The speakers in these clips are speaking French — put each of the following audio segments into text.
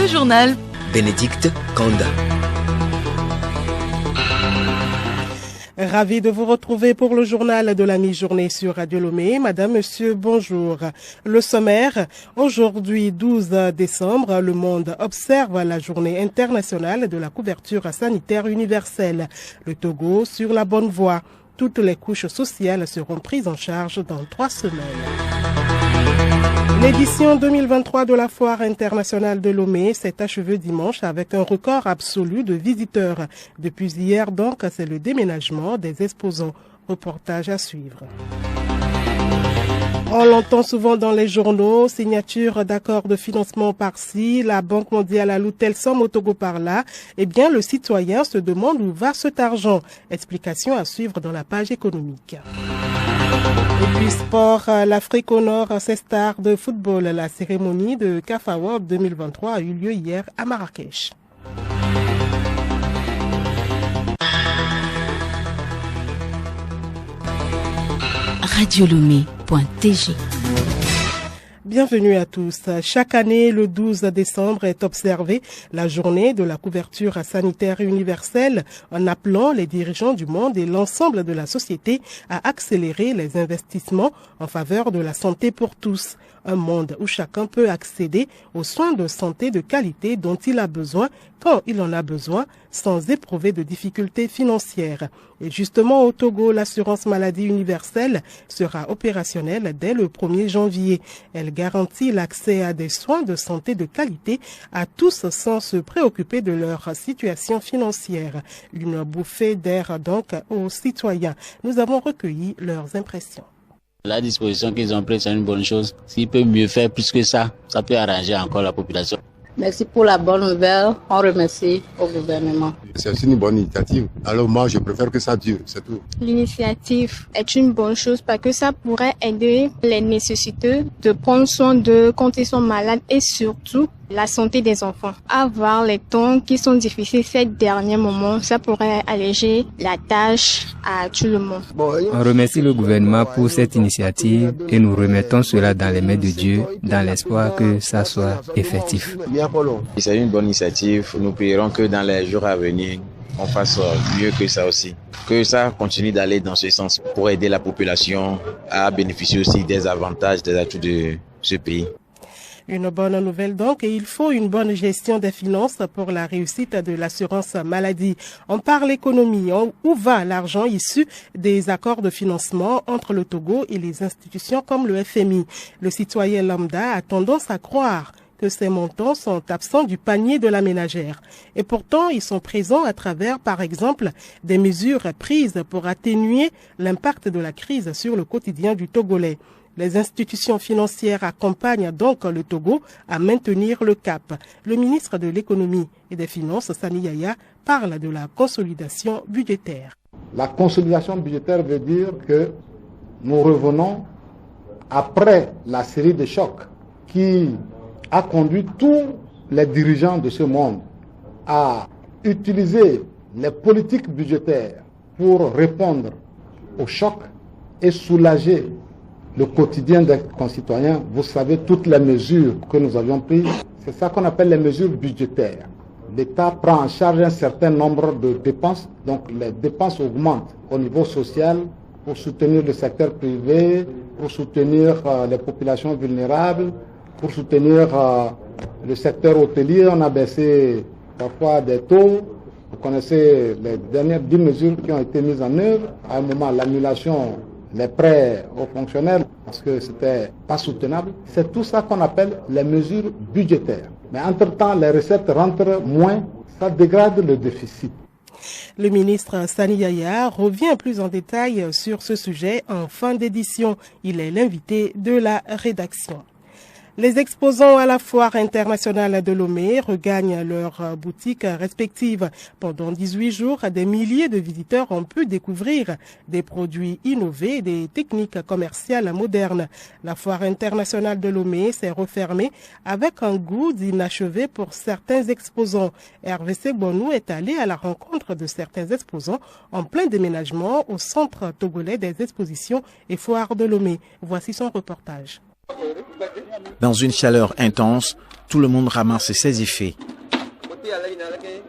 journal. Bénédicte Kanda. Ravi de vous retrouver pour le journal de la mi-journée sur Radio Lomé. Madame, Monsieur, bonjour. Le sommaire, aujourd'hui 12 décembre, le monde observe la journée internationale de la couverture sanitaire universelle. Le Togo sur la bonne voie. Toutes les couches sociales seront prises en charge dans 3 semaines. L'édition 2023 de la Foire internationale de Lomé s'est achevée dimanche avec un record absolu de visiteurs. Depuis hier donc, c'est le déménagement des exposants. Reportage à suivre. On l'entend souvent dans les journaux, signature d'accords de financement par-ci, la Banque mondiale alloue telle somme au Togo par-là. Eh bien, le citoyen se demande où va cet argent. Explication à suivre dans la page économique. Et puis sport, l'Afrique au Nord, ses stars de football. La cérémonie de CAF Award 2023 a eu lieu hier à Marrakech. Radiolomé.tg. Bienvenue à tous. Chaque année, le 12 décembre est observée la journée de la couverture sanitaire universelle en appelant les dirigeants du monde et l'ensemble de la société à accélérer les investissements en faveur de la santé pour tous. Un monde où chacun peut accéder aux soins de santé de qualité dont il a besoin quand il en a besoin sans éprouver de difficultés financières. Et justement au Togo, l'assurance maladie universelle sera opérationnelle dès le 1er janvier. Elle garantit l'accès à des soins de santé de qualité à tous sans se préoccuper de leur situation financière. Une bouffée d'air donc aux citoyens. Nous avons recueilli leurs impressions. La disposition qu'ils ont prise, c'est une bonne chose. S'ils peuvent mieux faire plus que ça, ça peut arranger encore la population. Merci pour la bonne nouvelle. On remercie au gouvernement. C'est une bonne initiative. Alors moi, je préfère que ça dure, c'est tout. L'initiative est une bonne chose parce que ça pourrait aider les nécessiteux de prendre soin d'eux quand ils sont malades et surtout la santé des enfants. Avoir les temps qui sont difficiles ces derniers moments, ça pourrait alléger la tâche à tout le monde. On remercie le gouvernement pour cette initiative et nous remettons cela dans les mains de Dieu dans l'espoir que ça soit effectif. C'est une bonne initiative. Nous prierons que dans les jours à venir, on fasse mieux que ça aussi. Que ça continue d'aller dans ce sens pour aider la population à bénéficier aussi des avantages, des atouts de ce pays. Une bonne nouvelle donc, et il faut une bonne gestion des finances pour la réussite de l'assurance maladie. On parle économie. Où va l'argent issu des accords de financement entre le Togo et les institutions comme le FMI? Le citoyen lambda a tendance à croire que ces montants sont absents du panier de la ménagère. Et pourtant, ils sont présents à travers, par exemple, des mesures prises pour atténuer l'impact de la crise sur le quotidien du Togolais. Les institutions financières accompagnent donc le Togo à maintenir le cap. Le ministre de l'Économie et des Finances, Sani Yaya, parle de la consolidation budgétaire. La consolidation budgétaire veut dire que nous revenons après la série de chocs qui a conduit tous les dirigeants de ce monde à utiliser les politiques budgétaires pour répondre aux chocs et soulager le quotidien des concitoyens. Vous savez, toutes les mesures que nous avions prises, c'est ça qu'on appelle les mesures budgétaires. L'État prend en charge un certain nombre de dépenses, donc les dépenses augmentent au niveau social pour soutenir le secteur privé, pour soutenir les populations vulnérables, pour soutenir le secteur hôtelier. On a baissé parfois des taux. Vous connaissez les dernières 10 mesures qui ont été mises en œuvre. À un moment, l'annulation les prêts aux fonctionnaires parce que c'était pas soutenable. C'est tout ça qu'on appelle les mesures budgétaires. Mais entre-temps, les recettes rentrent moins, ça dégrade le déficit. Le ministre Sani Yaya revient plus en détail sur ce sujet en fin d'édition. Il est l'invité de la rédaction. Les exposants à la Foire internationale de Lomé regagnent leurs boutiques respectives. Pendant 18 jours, des milliers de visiteurs ont pu découvrir des produits innovés et des techniques commerciales modernes. La Foire internationale de Lomé s'est refermée avec un goût d'inachevé pour certains exposants. Hervé Segbonou est allé à la rencontre de certains exposants en plein déménagement au centre togolais des expositions et foires de Lomé. Voici son reportage. Dans une chaleur intense, Tout le monde ramasse ses effets.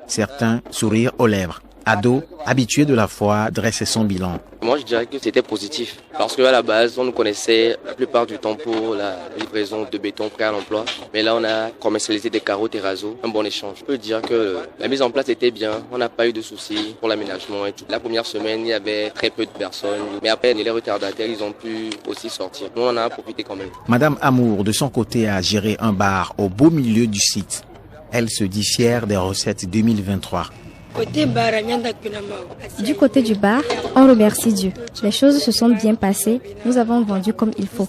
Certains sourires aux lèvres. Ado, habitué de la foi, dresse son bilan. Moi, je dirais que c'était positif. Parce qu'à la base, on nous connaissait la plupart du temps pour la livraison de béton prêt à l'emploi. Mais là, on a commercialisé des carreaux terrazzo, un bon échange. Je peux dire que la mise en place était bien. On n'a pas eu de soucis pour l'aménagement et tout. La première semaine, il y avait très peu de personnes. Mais après, les retardataires, ils ont pu aussi sortir. Nous, on en a profité quand même. Madame Amour, de son côté, a géré un bar au beau milieu du site. Elle se dit fière des recettes 2023. Du côté du bar, on remercie Dieu. Les choses se sont bien passées. Nous avons vendu comme il faut.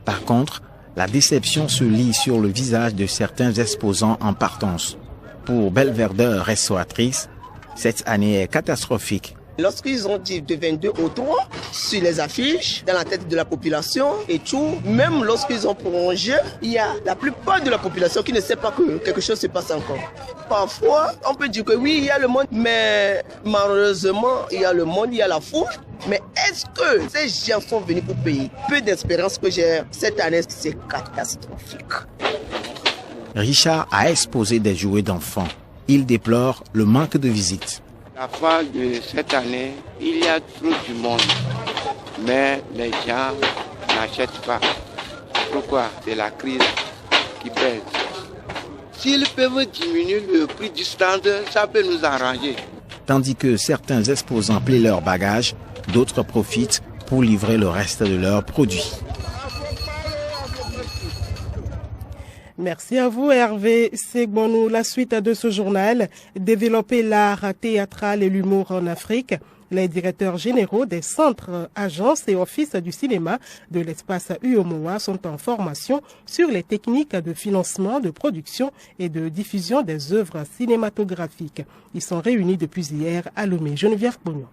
Par contre, la déception se lit sur le visage de certains exposants en partance. Pour Belvedere Restauratrice, cette année est catastrophique. Lorsqu'ils ont dit de 22 au 3 sur les affiches, dans la tête de la population et tout, même lorsqu'ils ont prolongé, il y a la plupart de la population qui ne sait pas que quelque chose se passe encore. Parfois, on peut dire que oui, il y a le monde, mais malheureusement, il y a le monde, il y a la foule. Mais est-ce que ces gens sont venus pour payer? Peu d'espérance que j'ai cette année, c'est catastrophique. Richard a exposé des jouets d'enfants. Il déplore le manque de visites. La fin de cette année, il y a trop du monde, mais les gens n'achètent pas. Pourquoi? C'est la crise qui pèse. S'ils peuvent diminuer le prix du stand, ça peut nous arranger. Tandis que certains exposants plient leurs bagages, d'autres profitent pour livrer le reste de leurs produits. Merci à vous Hervé Segbonou. La suite de ce journal, développer l'art théâtral et l'humour en Afrique. Les directeurs généraux des centres, agences et offices du cinéma de l'espace UOMOA sont en formation sur les techniques de financement, de production et de diffusion des œuvres cinématographiques. Ils sont réunis depuis hier à Lomé. Geneviève Pognon.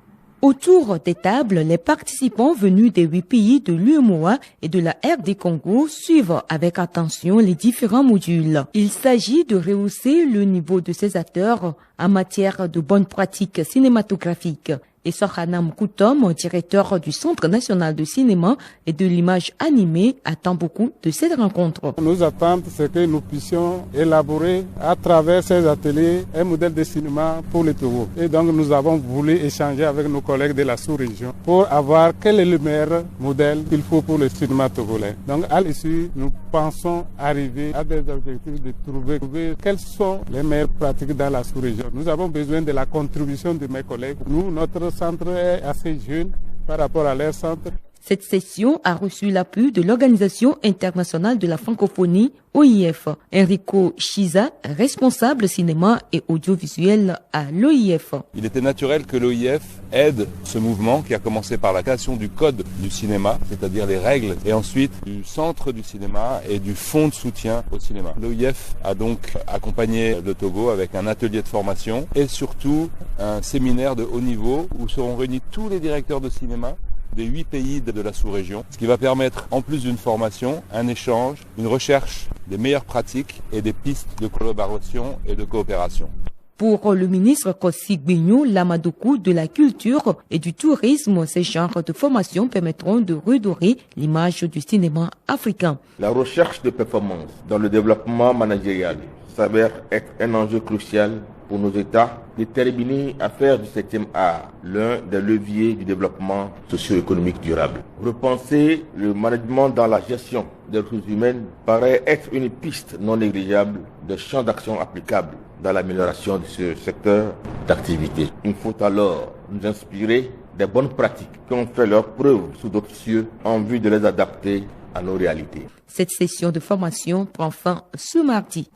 Autour des tables, les participants venus des 8 pays de l'UEMOA et de la RD Congo suivent avec attention les différents modules. Il s'agit de rehausser le niveau de ces acteurs en matière de bonnes pratiques cinématographiques. Et Sohanam Koutom, directeur du Centre national de cinéma et de l'image animée, attend beaucoup de cette rencontre. Nos attentes, c'est que nous puissions élaborer à travers ces ateliers un modèle de cinéma pour le Togo. Et donc nous avons voulu échanger avec nos collègues de la sous-région pour avoir quel est le meilleur modèle qu'il faut pour le cinéma togolais. Donc à l'issue, nous pensons arriver à des objectifs de trouver quelles sont les meilleures pratiques dans la sous-région. Nous avons besoin de la contribution de mes collègues. Nous, notre centre est assez jeune par rapport à leur centre. Cette session a reçu l'appui de l'Organisation internationale de la francophonie, OIF. Enrico Chiza, responsable cinéma et audiovisuel à l'OIF. Il était naturel que l'OIF aide ce mouvement qui a commencé par la création du code du cinéma, c'est-à-dire les règles, et ensuite du centre du cinéma et du fonds de soutien au cinéma. L'OIF a donc accompagné le Togo avec un atelier de formation et surtout un séminaire de haut niveau où seront réunis tous les directeurs de cinéma des 8 pays de la sous-région, ce qui va permettre, en plus d'une formation, un échange, une recherche des meilleures pratiques et des pistes de collaboration et de coopération. Pour le ministre Kossi Gbignou Lamadoukou de la culture et du tourisme, ces genres de formations permettront de redorer l'image du cinéma africain. La recherche de performance dans le développement managérial s'avère être un enjeu crucial pour nos États déterminés à faire du 7e art l'un des leviers du développement socio-économique durable. Repenser le management dans la gestion des ressources humaines paraît être une piste non négligeable de champ d'action applicable dans l'amélioration de ce secteur d'activité. Il faut alors nous inspirer des bonnes pratiques qui ont fait leur preuve sous d'autres cieux en vue de les adapter à nos réalités. Cette session de formation prend fin ce mardi.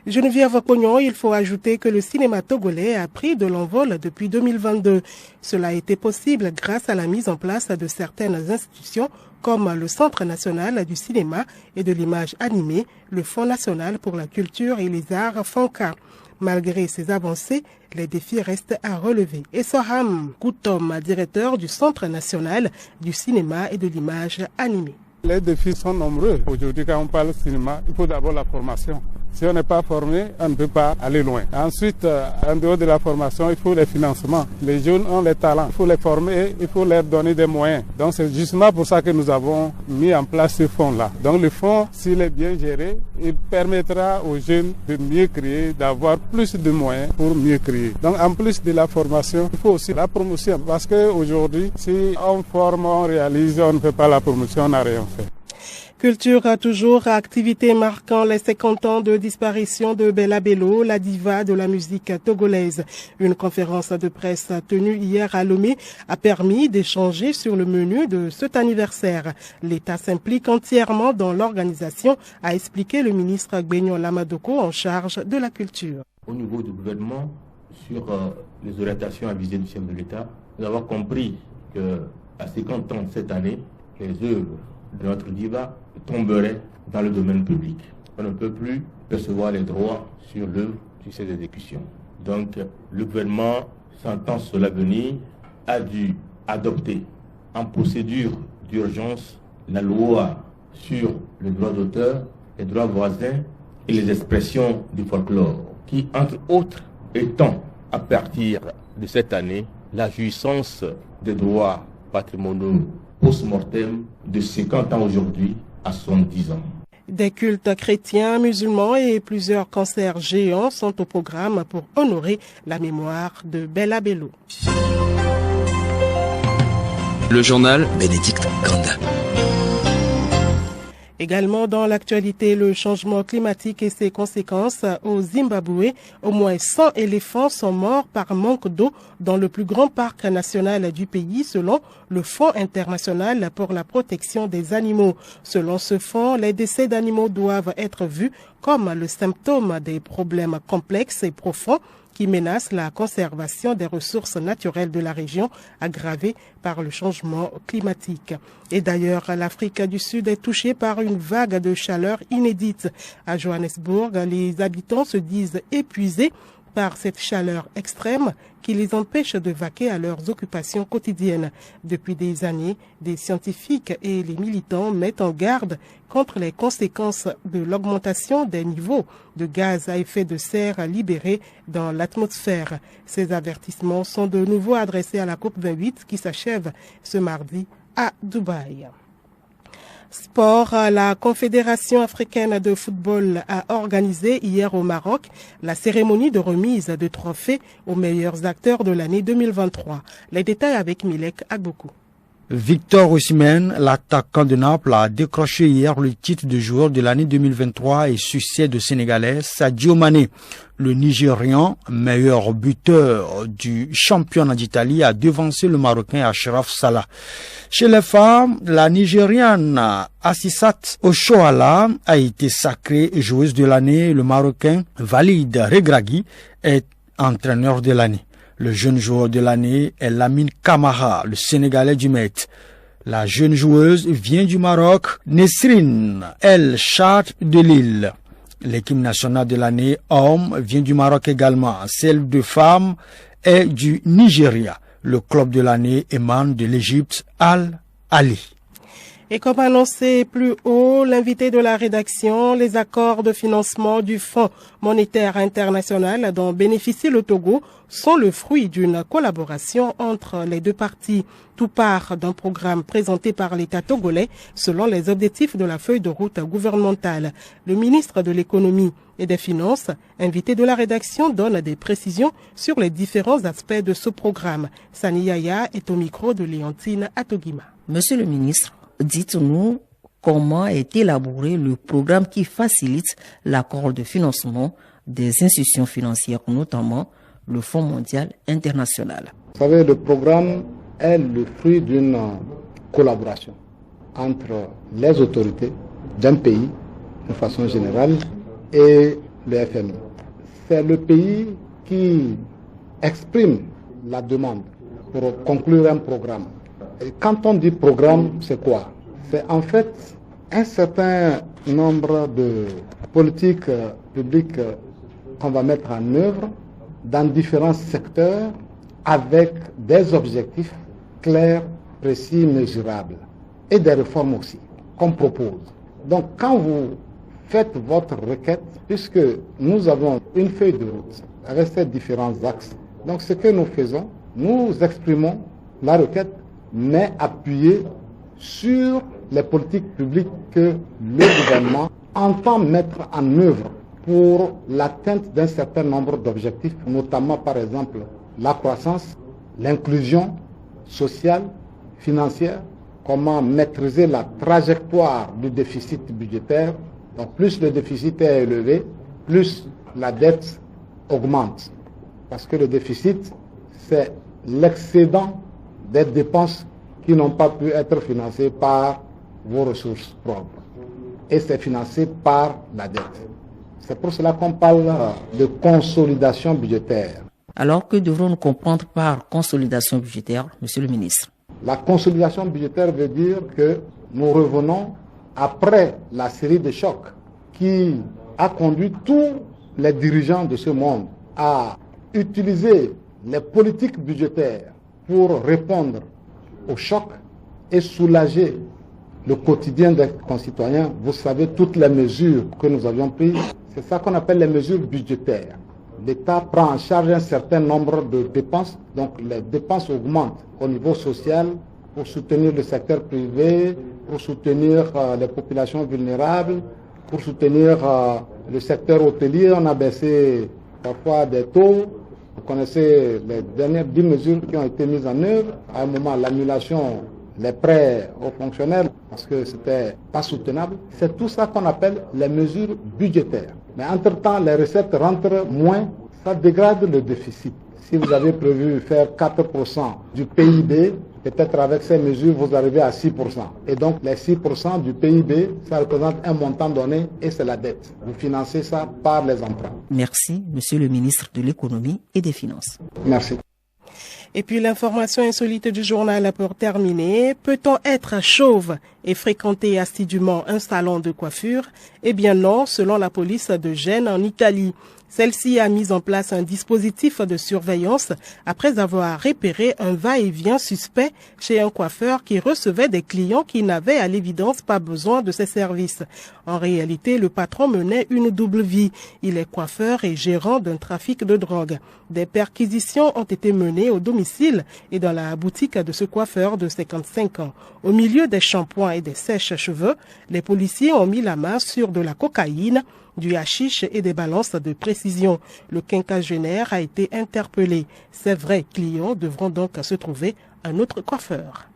Geneviève Pognon, il faut ajouter que le cinéma togolais a pris de l'envol depuis 2022. Cela a été possible grâce à la mise en place de certaines institutions comme le Centre national du cinéma et de l'image animée, le Fonds national pour la culture et les arts FONCA. Malgré ces avancées, les défis restent à relever. Et Soham Koutom, directeur du Centre national du cinéma et de l'image animée. Les défis sont nombreux. Aujourd'hui, quand on parle cinéma, il faut d'abord la formation. Si on n'est pas formé, on ne peut pas aller loin. Ensuite, en dehors de la formation, il faut les financements. Les jeunes ont les talents, il faut les former, il faut leur donner des moyens. Donc c'est justement pour ça que nous avons mis en place ce fonds-là. Donc le fonds, s'il est bien géré, il permettra aux jeunes de mieux créer, d'avoir plus de moyens pour mieux créer. Donc en plus de la formation, il faut aussi la promotion. Parce qu'aujourd'hui, si on forme, on réalise, on ne fait pas la promotion, on n'a rien fait. Culture a toujours activité marquant les 50 ans de disparition de Bella Bello, la diva de la musique togolaise. Une conférence de presse tenue hier à Lomé a permis d'échanger sur le menu de cet anniversaire. L'État s'implique entièrement dans l'organisation, a expliqué le ministre Gbegnon Lamadoko en charge de la culture. Au niveau du gouvernement, sur les orientations avisées du chef de l'État, nous avons compris qu'à 50 ans cette année, les œuvres de notre diva tomberait dans le domaine public. On ne peut plus percevoir les droits sur l'œuvre, sur ses exécutions. Donc, le gouvernement, sentant cela venir, a dû adopter en procédure d'urgence la loi sur le droit d'auteur, les droits voisins et les expressions du folklore, qui, entre autres, étend à partir de cette année la jouissance des droits patrimoniaux post-mortem de 50 ans aujourd'hui à 70 ans. Des cultes chrétiens, musulmans et plusieurs concerts géants sont au programme pour honorer la mémoire de Bella Bello. Le journal Bénédicte Kanda. Également dans l'actualité, le changement climatique et ses conséquences au Zimbabwe. Au moins 100 éléphants sont morts par manque d'eau dans le plus grand parc national du pays, selon le Fonds international pour la protection des animaux. Selon ce fonds, les décès d'animaux doivent être vus comme le symptôme des problèmes complexes et profonds qui menacent la conservation des ressources naturelles de la région, aggravée par le changement climatique. Et d'ailleurs, l'Afrique du Sud est touchée par une vague de chaleur inédite. À Johannesburg, les habitants se disent épuisés par cette chaleur extrême qui les empêche de vaquer à leurs occupations quotidiennes. Depuis des années, des scientifiques et les militants mettent en garde contre les conséquences de l'augmentation des niveaux de gaz à effet de serre libérés dans l'atmosphère. Ces avertissements sont de nouveau adressés à la COP28 qui s'achève ce mardi à Dubaï. Sport, la Confédération africaine de football a organisé hier au Maroc la cérémonie de remise de trophées aux meilleurs acteurs de l'année 2023. Les détails avec Milek Agbokou. Victor Osimhen, l'attaquant de Naples, a décroché hier le titre de joueur de l'année 2023 et succède au Sénégalais Sadio Mané. Le Nigérian, meilleur buteur du championnat d'Italie, a devancé le Marocain Achraf Salah. Chez les femmes, la Nigériane Assissat Oshoala a été sacrée joueuse de l'année. Le Marocain Walid Regragui est entraîneur de l'année. Le jeune joueur de l'année est Lamine Camara, le Sénégalais du Met. La jeune joueuse vient du Maroc, Nesrine El Chad de Lille. L'équipe nationale de l'année homme vient du Maroc également. Celle de femmes est du Nigeria. Le club de l'année émane de l'Égypte, Al Ali. Et comme annoncé plus haut, l'invité de la rédaction, les accords de financement du Fonds monétaire international dont bénéficie le Togo sont le fruit d'une collaboration entre les deux parties. Tout part d'un programme présenté par l'État togolais selon les objectifs de la feuille de route gouvernementale. Le ministre de l'économie et des finances, invité de la rédaction, donne des précisions sur les différents aspects de ce programme. Sani Yaya est au micro de Léontine Atogima. Monsieur le ministre, dites-nous comment est élaboré le programme qui facilite l'accord de financement des institutions financières, notamment le Fonds mondial international. Vous savez, le programme est le fruit d'une collaboration entre les autorités d'un pays, de façon générale, et le FMI. C'est le pays qui exprime la demande pour conclure un programme. Et quand on dit programme, c'est quoi? C'est en fait un certain nombre de politiques publiques qu'on va mettre en œuvre dans différents secteurs avec des objectifs clairs, précis, mesurables et des réformes aussi qu'on propose. Donc quand vous faites votre requête, puisque nous avons une feuille de route avec ces différents axes. Donc ce que nous faisons, nous exprimons la requête, mais appuyée sur les politiques publiques que le gouvernement entend mettre en œuvre pour l'atteinte d'un certain nombre d'objectifs, notamment par exemple la croissance, l'inclusion sociale, financière, comment maîtriser la trajectoire du déficit budgétaire. Donc plus le déficit est élevé, plus la dette augmente. Parce que le déficit, c'est l'excédent des dépenses qui n'ont pas pu être financées par vos ressources propres. Et c'est financé par la dette. C'est pour cela qu'on parle de consolidation budgétaire. Alors que devrons-nous comprendre par consolidation budgétaire, Monsieur le ministre? La consolidation budgétaire veut dire que nous revenons après la série de chocs qui a conduit tous les dirigeants de ce monde à utiliser les politiques budgétaires pour répondre aux chocs et soulager le quotidien des concitoyens. Vous savez, toutes les mesures que nous avions prises, c'est ça qu'on appelle les mesures budgétaires. L'État prend en charge un certain nombre de dépenses, donc les dépenses augmentent au niveau social pour soutenir le secteur privé, pour soutenir les populations vulnérables, pour soutenir le secteur hôtelier. On a baissé parfois des taux. Vous connaissez les dernières 10 mesures qui ont été mises en œuvre. À un moment, l'annulation, les prêts aux fonctionnaires, parce que c'était pas soutenable. C'est tout ça qu'on appelle les mesures budgétaires. Mais entre-temps, les recettes rentrent moins, ça dégrade le déficit. Si vous avez prévu faire 4% du PIB, peut-être avec ces mesures, vous arrivez à 6%. Et donc, les 6% du PIB, ça représente un montant donné et c'est la dette. Vous financez ça par les emprunts. Merci, Monsieur le ministre de l'Économie et des Finances. Merci. Et puis l'information insolite du journal pour terminer. Peut-on être chauve et fréquenter assidûment un salon de coiffure? Eh bien non, selon la police de Gênes en Italie. Celle-ci a mis en place un dispositif de surveillance après avoir repéré un va-et-vient suspect chez un coiffeur qui recevait des clients qui n'avaient à l'évidence pas besoin de ses services. En réalité, le patron menait une double vie. Il est coiffeur et gérant d'un trafic de drogue. Des perquisitions ont été menées au domicile et dans la boutique de ce coiffeur de 55 ans. Au milieu des shampoings et des sèches-cheveux, les policiers ont mis la main sur de la cocaïne, du hashish et des balances de précision. Le quinquagénaire a été interpellé. Ces vrais clients devront donc se trouver un autre coiffeur.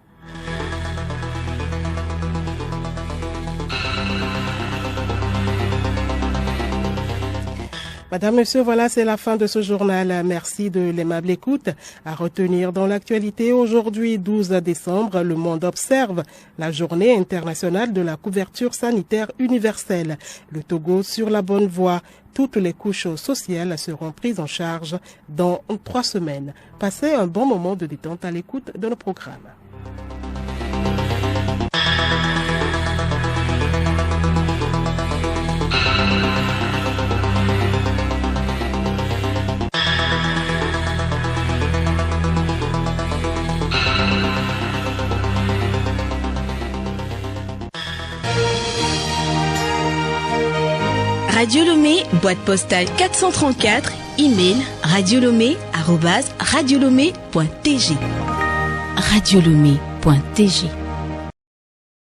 Madame, Monsieur, voilà, c'est la fin de ce journal. Merci de l'aimable écoute. À retenir dans l'actualité, aujourd'hui, 12 décembre, le monde observe la journée internationale de la couverture sanitaire universelle. Le Togo sur la bonne voie. Toutes les couches sociales seront prises en charge dans 3 semaines. Passez un bon moment de détente à l'écoute de nos programmes. Radio Lomé, boîte postale 434, email radiolomé@radiolomé.tg. Radiolomé.tg